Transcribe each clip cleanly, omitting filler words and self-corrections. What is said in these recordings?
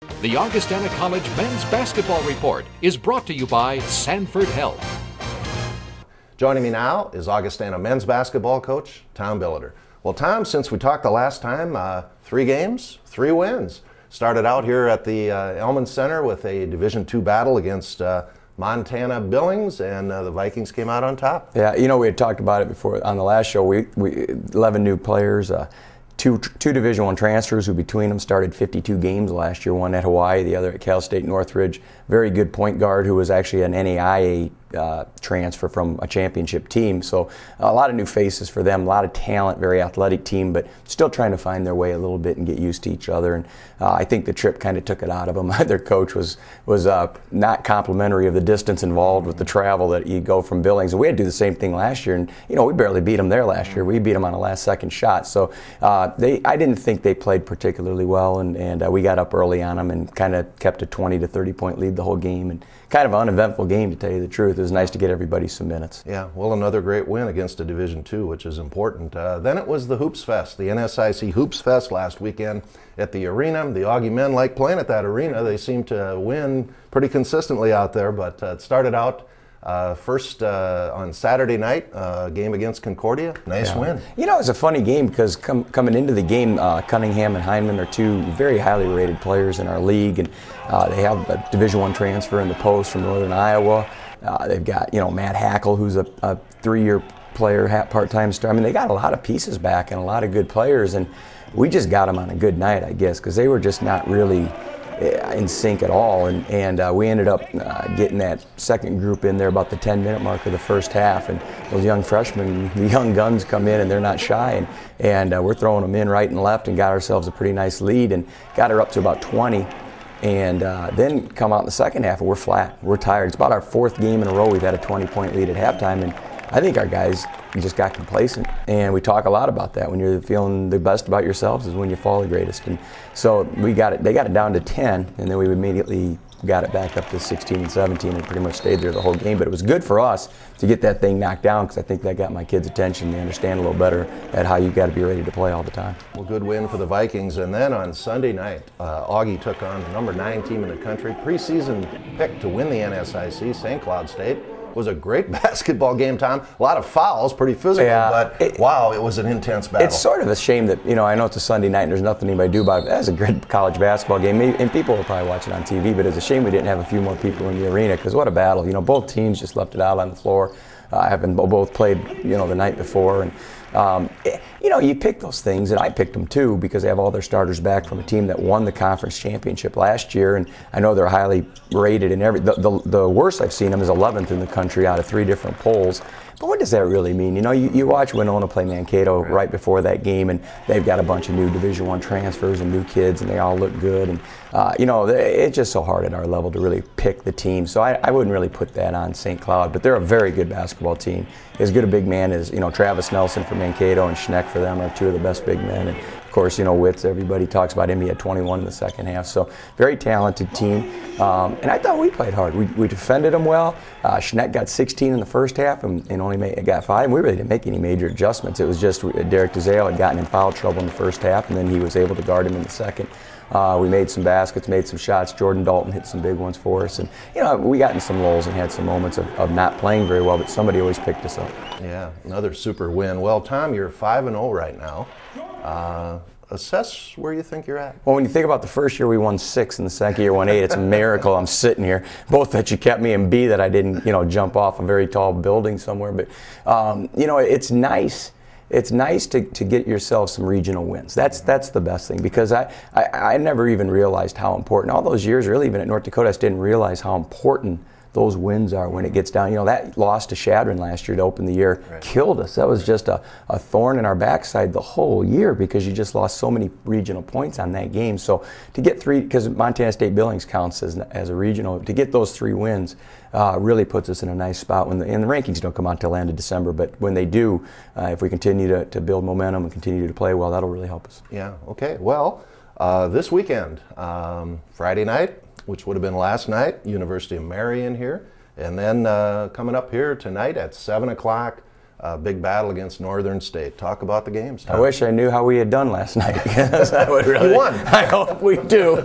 The Augustana College Men's Basketball Report is brought to you by Sanford Health. Joining me now is Augustana men's basketball coach, Tom Billiter. Well, Tom, since we talked the last time, 3 games, 3 wins. Started out here at the Elman Center with a Division II battle against Montana Billings, and the Vikings came out on top. Yeah, you know, we had talked about it before on the last show. We 11 new players, two Division I transfers who between them started 52 games last year, one at Hawaii, the other at Cal State Northridge. Very good point guard who was actually an NAIA transfer from a championship team. So a lot of new faces for them, a lot of talent, very athletic team, but still trying to find their way a little bit and get used to each other. And I think the trip kind of took it out of them. Their coach was not complimentary of the distance involved with the travel that you go from Billings. And we had to do the same thing last year, and you know, we barely beat them there last year. We beat them on a last-second shot. So I didn't think they played particularly well, and we got up early on them and kind of kept a 20 to 30-point lead the whole game, and kind of an uneventful game, to tell you the truth. It was nice to get everybody some minutes. Yeah, well, another great win against a Division II, which is important. Then it was the Hoops Fest, the NSIC Hoops Fest last weekend at the arena. The Augie men like playing at that arena. They seem to win pretty consistently out there, but it started out first on Saturday night, game against Concordia. Nice win. You know, it's a funny game because coming into the game, Cunningham and Heineman are 2 very highly rated players in our league, and they have a Division I transfer in the post from Northern Iowa. They've got, you know, Matt Hackle, who's a 3-year player, part-time star. I mean, they got a lot of pieces back and a lot of good players, and we just got them on a good night, I guess, because they were just not really in sync at all, and we ended up getting that second group in there about the 10-minute mark of the first half, and those young freshmen, the young guns come in and they're not shy, and we're throwing them in right and left and got ourselves a pretty nice lead and got her up to about 20. And then come out in the second half and we're flat. We're tired. It's about our 4th game in a row we've had a 20-point lead at halftime, and I think our guys just got complacent. And we talk a lot about that. When you're feeling the best about yourselves is when you fall the greatest. And so they got it down to 10, and then we immediately got it back up to 16 and 17 and pretty much stayed there the whole game. But it was good for us to get that thing knocked down, because I think that got my kids' attention. They understand a little better at how you got to be ready to play all the time. Well, good win for the Vikings. And then on Sunday night, Augie took on the number 9 team in the country, preseason pick to win the NSIC, St. Cloud State. It was a great basketball game, Tom. A lot of fouls, pretty physical, but wow, it was an intense battle. It's sort of a shame that, you know, I know it's a Sunday night and there's nothing anybody do about it. That's a great college basketball game, and people will probably watch it on TV, but it's a shame we didn't have a few more people in the arena, because what a battle. You know, both teams just left it out on the floor. Having both played, you know, the night before, and you know, you pick those things, and I picked them too because they have all their starters back from a team that won the conference championship last year, and I know they're highly rated in the worst I've seen them is 11th in the country out of 3 different polls. But what does that really mean? You know, you watch Winona play Mankato right before that game, and they've got a bunch of new Division I transfers and new kids, and they all look good. And, you know, it's just so hard at our level to really pick the team. So I wouldn't really put that on St. Cloud, but they're a very good basketball team. As good a big man as, you know, Travis Nelson for Mankato and Schneck for them are 2 of the best big men. And of course, you know, Witz, everybody talks about him. He had 21 in the second half. So very talented team. And I thought we played hard. We defended them well. Schneck got 16 in the first half and only got 5. And we really didn't make any major adjustments. It was just Derek DeZale had gotten in foul trouble in the first half, and then he was able to guard him in the second. We made some baskets, made some shots. Jordan Dalton hit some big ones for us. And, you know, we got in some lulls and had some moments of not playing very well, but somebody always picked us up. Yeah, another super win. Well, Tom, you're 5-0 right now. Assess where you think you're at. Well, when you think about the first year we won 6 and the second year won 8, it's a miracle I'm sitting here. Both that you kept me in, B, that I didn't, you know, jump off a very tall building somewhere. But, you know, it's nice. It's nice to get yourself some regional wins. That's the best thing, because I never even realized how important, all those years, really even at North Dakota, I just didn't realize how important those wins are when it gets down. You know, that loss to Shadron last year to open the year killed us. That was just a thorn in our backside the whole year, because you just lost so many regional points on that game. So to get 3, because Montana State Billings counts as a regional, to get those 3 wins really puts us in a nice spot. And the rankings don't come out till the end of December, but when they do, if we continue to build momentum and continue to play well, that'll really help us. Yeah, okay. Well, this weekend, Friday night, which would have been last night, University of Marion here. And then coming up here tonight at 7 o'clock, big battle against Northern State. Talk about the games, Tom. I wish I knew how we had done last night, because I would really. You won. I hope we do.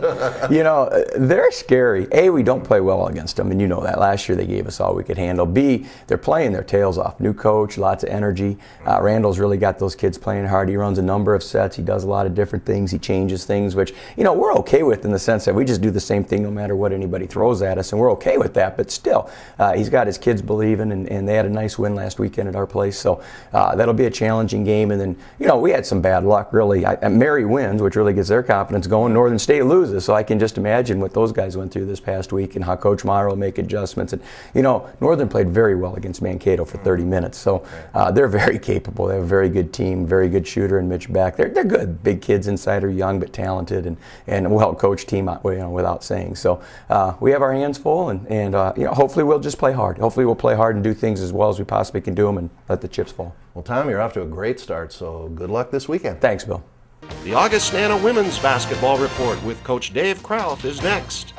You know, they're scary. A, we don't play well against them, and you know that. Last year they gave us all we could handle. B, they're playing their tails off. New coach, lots of energy. Randall's really got those kids playing hard. He runs a number of sets. He does a lot of different things. He changes things, which, you know, we're okay with, in the sense that we just do the same thing no matter what anybody throws at us, and we're okay with that. But still, he's got his kids believing, and they had a nice win last weekend at our place. So that'll be a challenging game. And then, you know, we had some bad luck, really. Mary wins, which really gets their confidence going. Northern State loses. So I can just imagine what those guys went through this past week and how Coach Meyer will make adjustments. And, you know, Northern played very well against Mankato for 30 minutes. So they're very capable. They have a very good team, very good shooter in Mitch Beck. They're good. Big kids inside, are young but talented, and a well-coached team, you know, without saying. So we have our hands full, and you know, hopefully we'll just play hard. Hopefully we'll play hard and do things as well as we possibly can do them, and let the chips fall. Well, Tom, you're off to a great start, so good luck this weekend. Thanks, Bill. The Augustana Women's Basketball Report with Coach Dave Krauth is next.